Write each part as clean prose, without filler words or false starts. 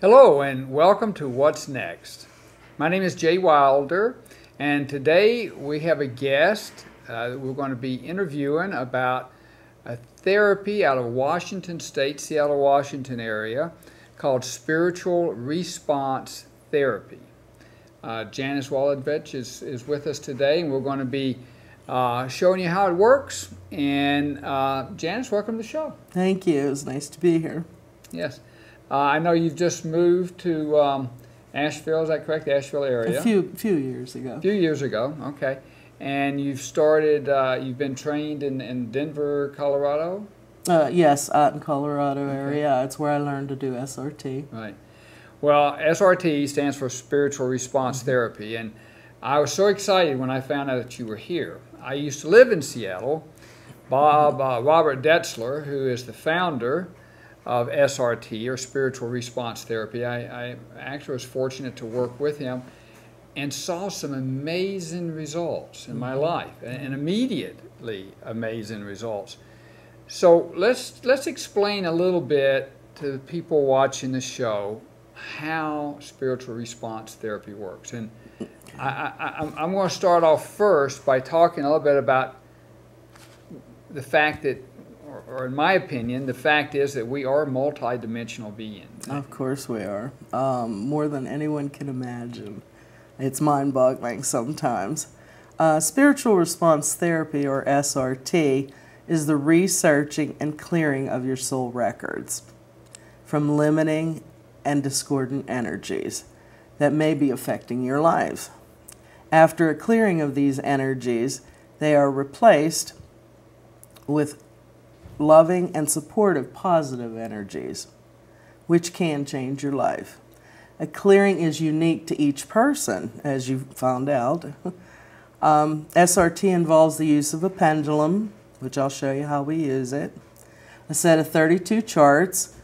Hello and welcome to What's Next. My name is Jay Wilder, and today we have a guest we're going to be interviewing about a therapy out of Washington State, Seattle, Washington area called spiritual response therapy. Janice Walendziewicz is with us today, and we're going to be showing you how it works. And Janice, welcome to the show. Thank you. It's nice to be here. Yes. I know you've just moved to Asheville, is that correct? The Asheville area? A few years ago. A few years ago, okay. And you've started, you've been trained in Denver, Colorado? Yes, out in Colorado area. It's where I learned to do SRT. Right. Well, SRT stands for Spiritual Response Therapy, and I was so excited when I found out that you were here. I used to live in Seattle. Robert Detzler, who is the founder of SRT, or Spiritual Response Therapy. I actually was fortunate to work with him and saw some amazing results in my life, and immediately amazing results. So let's explain a little bit to the people watching the show how Spiritual Response Therapy works. And I'm going to start off first by talking a little bit about the fact that, or in my opinion, the fact is that we are multidimensional beings. Of course we are. More than anyone can imagine. It's mind-boggling sometimes. Spiritual Response Therapy, or SRT, is the researching and clearing of your soul records from limiting and discordant energies that may be affecting your lives. After a clearing of these energies, they are replaced with loving and supportive positive energies, which can change your life. A clearing is unique to each person, as you found out. SRT involves the use of a pendulum, which I'll show you how we use it, a set of 32 charts,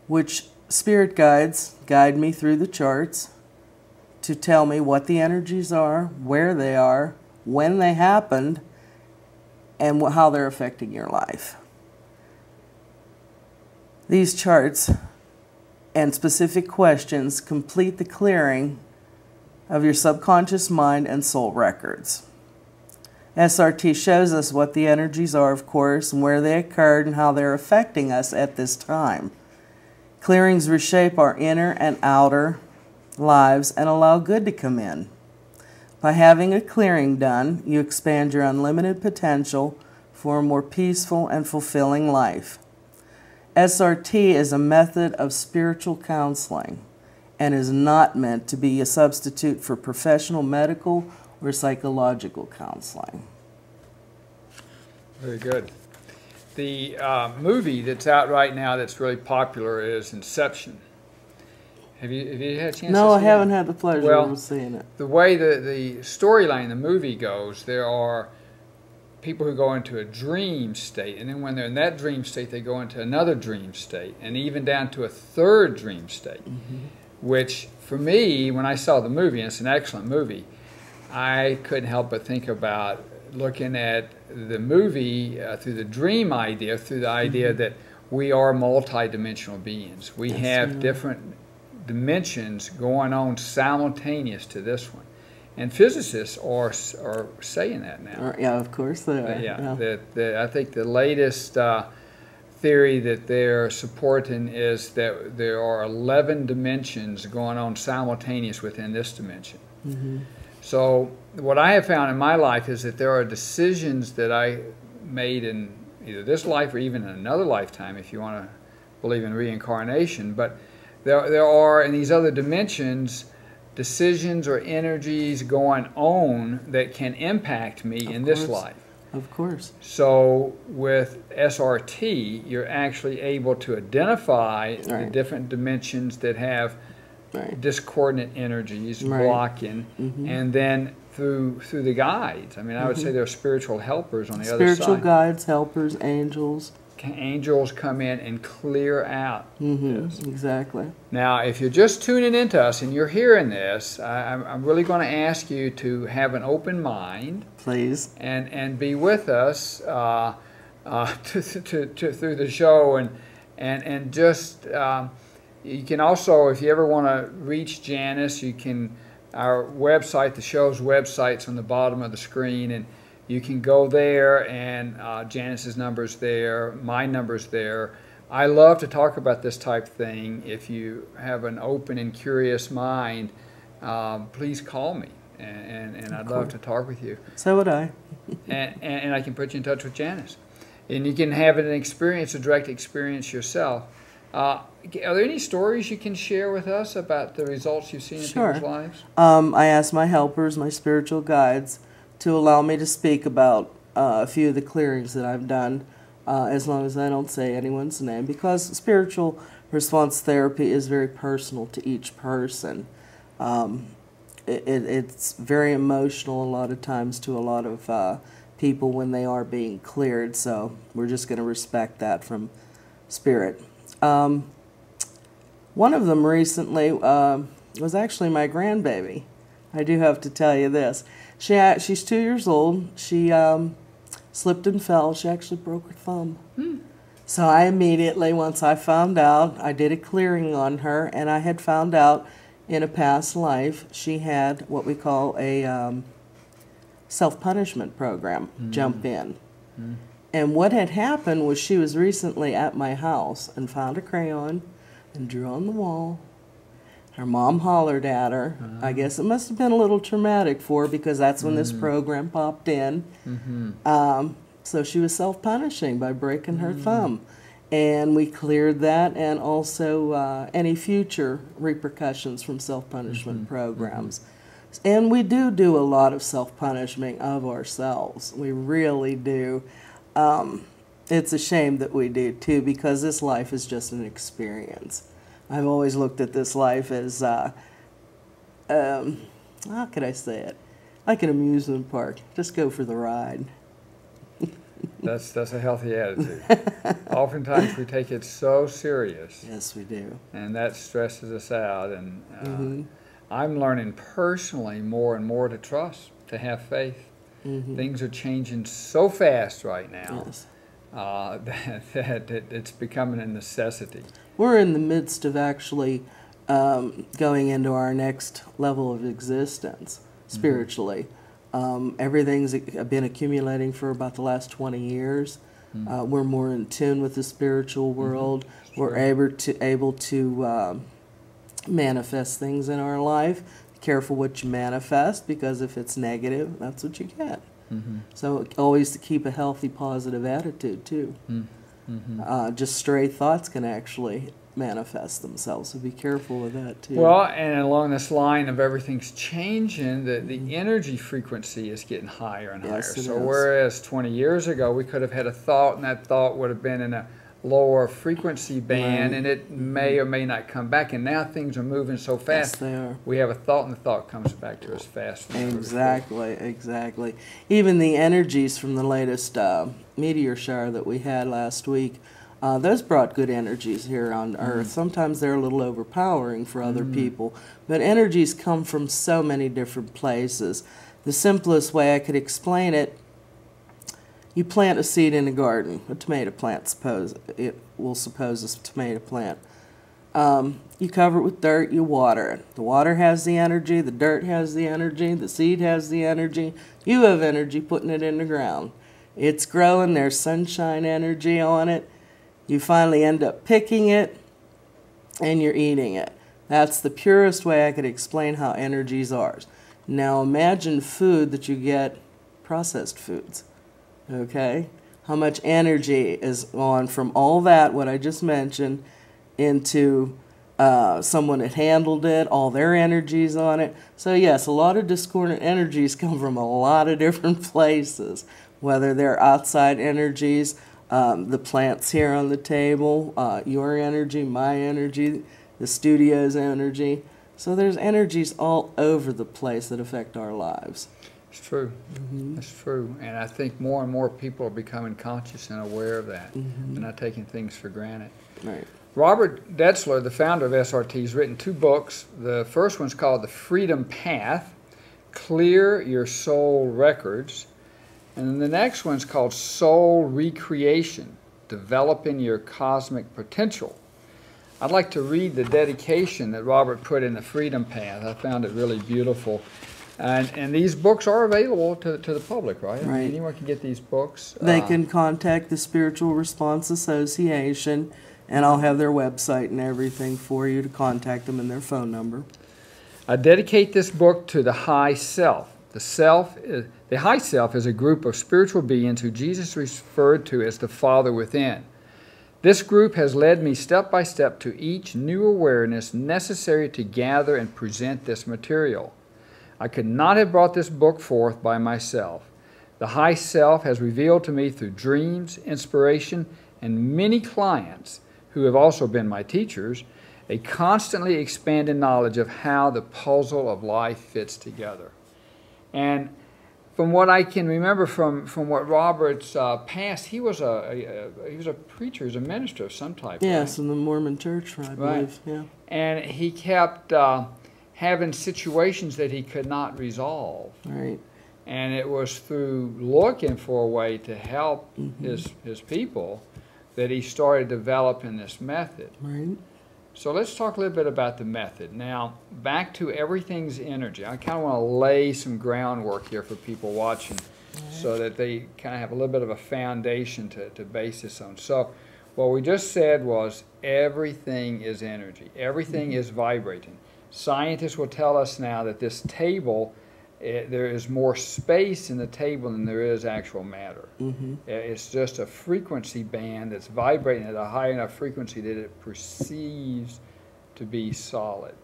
which spirit guides guide me through the charts to tell me what the energies are, where they are, when they happened, and how they're affecting your life. These charts and specific questions complete the clearing of your subconscious mind and soul records. SRT shows us what the energies are, of course, and where they occurred and how they're affecting us at this time. Clearings reshape our inner and outer lives and allow good to come in. By having a clearing done, you expand your unlimited potential for a more peaceful and fulfilling life. SRT is a method of spiritual counseling and is not meant to be a substitute for professional medical or psychological counseling. Very good. The movie that's out right now that's really popular is Inception. Have you had a chance to see it? No, I haven't had the pleasure of seeing it. The way the storyline, the movie goes, there are people who go into a dream state, and then when they're in that dream state, they go into another dream state, and even down to a third dream state, which for me, when I saw the movie, and it's an excellent movie, I couldn't help but think about looking at the movie through the dream idea, through the idea that we are multidimensional beings. We have different dimensions going on simultaneous to this one. And physicists are saying that now. Yeah, of course they are. I think the latest theory that they're supporting is that there are 11 dimensions going on simultaneous within this dimension. So what I have found in my life is that there are decisions that I made in either this life or even in another lifetime, if you want to believe in reincarnation, but there are in these other dimensions decisions or energies going on that can impact me in this life. Of course. So with SRT, you're actually able to identify the different dimensions that have discordant energies blocking, and then through the guides. I mean, I would say there are spiritual helpers on the other side. Spiritual guides, helpers, angels. Angels come in and clear out this. Exactly. Now, if you're just tuning into us and you're hearing this, I'm really going to ask you to have an open mind. Please. And be with us through the show and just You can also, if you ever want to reach Janice, you can, our website, the show's website's on the bottom of the screen, and you can go there, and Janice's number's there, my number's there. I love to talk about this type of thing. If you have an open and curious mind, please call me, and I'd love to talk with you. So would I. and I can put you in touch with Janice. And you can have an experience, a direct experience yourself. Are there any stories you can share with us about the results you've seen in people's lives? I asked my helpers, my spiritual guides, to allow me to speak about a few of the clearings that I've done, as long as I don't say anyone's name, because spiritual response therapy is very personal to each person. It's very emotional a lot of times to a lot of people when they are being cleared, so we're just going to respect that from Spirit. One of them recently was actually my grandbaby. I do have to tell you this. She's 2 years old. She slipped and fell. She actually broke her thumb. So I immediately, once I found out, I did a clearing on her, and I had found out in a past life she had what we call a self-punishment program, Jump In. And what had happened was she was recently at my house and found a crayon and drew on the wall. Her mom hollered at her. I guess it must have been a little traumatic for her because that's when this program popped in. So she was self-punishing by breaking her thumb. And we cleared that, and also any future repercussions from self-punishment programs. And we do a lot of self-punishment of ourselves. We really do. It's a shame that we do too, because this life is just an experience. I've always looked at this life as, how could I say it? Like an amusement park. Just go for the ride. That's a healthy attitude. Oftentimes we take it so serious. Yes, we do. And that stresses us out. And I'm learning personally more and more to trust, to have faith. Things are changing so fast right now that it's becoming a necessity. We're in the midst of actually going into our next level of existence spiritually. Everything's been accumulating for about the last 20 years. We're more in tune with the spiritual world. We're able to manifest things in our life. Be careful what you manifest, because if it's negative, that's what you get. So always to keep a healthy, positive attitude too. Just stray thoughts can actually manifest themselves, so be careful with that too. Well, and along this line of everything's changing, the energy frequency is getting higher and higher. So whereas 20 years ago we could have had a thought, and that thought would have been in a lower frequency band, and it may or may not come back, and now things are moving so fast. Yes, they are. We have a thought, and the thought comes back to us fast. Exactly. Even the energies from the latest meteor shower that we had last week, those brought good energies here on Earth. Sometimes they're a little overpowering for other people, but energies come from so many different places. The simplest way I could explain it, you plant a seed in a garden, a tomato plant, suppose a tomato plant. You cover it with dirt, you water it. The water has the energy, the dirt has the energy, the seed has the energy. You have energy putting it in the ground. It's growing, there's sunshine energy on it. You finally end up picking it, and you're eating it. That's the purest way I could explain how energies are. Now imagine food that you get, processed foods. Okay, how much energy is on from all that, what I just mentioned, into someone that handled it, all their energies on it. So yes, a lot of discordant energies come from a lot of different places, whether they're outside energies, the plants here on the table, your energy, my energy, the studio's energy. So there's energies all over the place that affect our lives. It's true. It's true. And I think more and more people are becoming conscious and aware of that. They're not taking things for granted. Right. Robert Detzler, the founder of SRT, has written 2 books. The first one's called The Freedom Path, Clear Your Soul Records. And then the next one's called Soul Recreation, Developing Your Cosmic Potential. I'd like to read the dedication that Robert put in the Freedom Path. I found it really beautiful. And these books are available to the public, right? I mean, Right. anyone can get these books. They can contact the Spiritual Response Association, and I'll have their website and everything for you to contact them and their phone number. I dedicate this book to the high self. The high self is a group of spiritual beings who Jesus referred to as the Father within. This group has led me step by step to each new awareness necessary to gather and present this material. I could not have brought this book forth by myself. The high self has revealed to me through dreams, inspiration, and many clients who have also been my teachers, a constantly expanding knowledge of how the puzzle of life fits together. And from what I can remember from what Robert's past, he was a preacher, he was a minister of some type. Yes, right? in the Mormon Church, I believe. Yeah. And he kept having situations that he could not resolve. Right. And it was through looking for a way to help his people that he started developing this method. Right. So let's talk a little bit about the method. Now, back to everything's energy. I kind of want to lay some groundwork here for people watching so that they kind of have a little bit of a foundation to base this on. So what we just said was everything is energy. Everything is vibrating. Scientists will tell us now that this table, there is more space in the table than there is actual matter. It's just a frequency band that's vibrating at a high enough frequency that it perceives to be solid.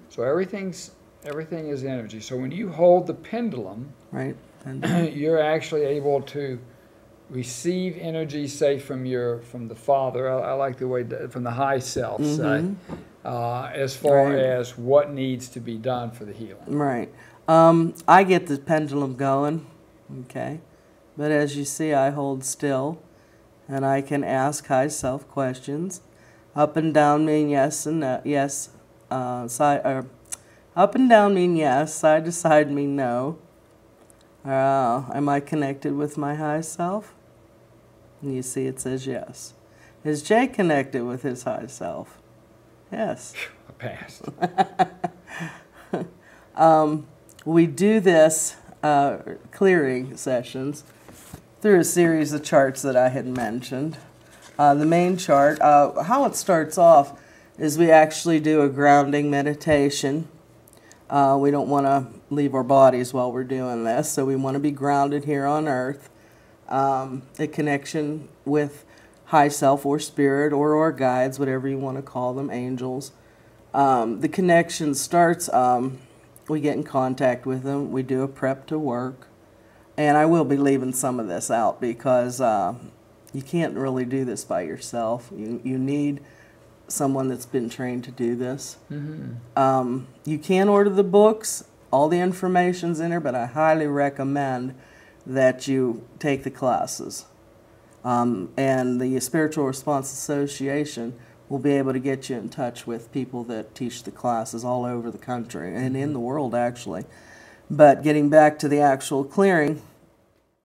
So everything is energy. So when you hold the pendulum, Right. you're actually able to receive energy, say from the Father. I like the way from the high self side, as far as what needs to be done for the healing. Right. I get the pendulum going, okay, but as you see, I hold still, and I can ask high self questions. Up and down mean yes and no, yes. Up and down mean yes. Side to side mean no. Am I connected with my high self? And you see, it says yes. Is Jay connected with his high self? Yes. I passed. We do this clearing sessions through a series of charts that I had mentioned. The main chart, how it starts off is we actually do a grounding meditation. We don't want to leave our bodies while we're doing this, so we want to be grounded here on earth. A connection with high self or spirit or our guides, whatever you want to call them, angels. The connection starts... we get in contact with them. We do a prep to work. And I will be leaving some of this out because you can't really do this by yourself. You need someone that's been trained to do this. You can order the books. All the information's in there, but I highly recommend that you take the classes. And the Spiritual Response Association will be able to get you in touch with people that teach the classes all over the country and in the world, actually. But getting back to the actual clearing,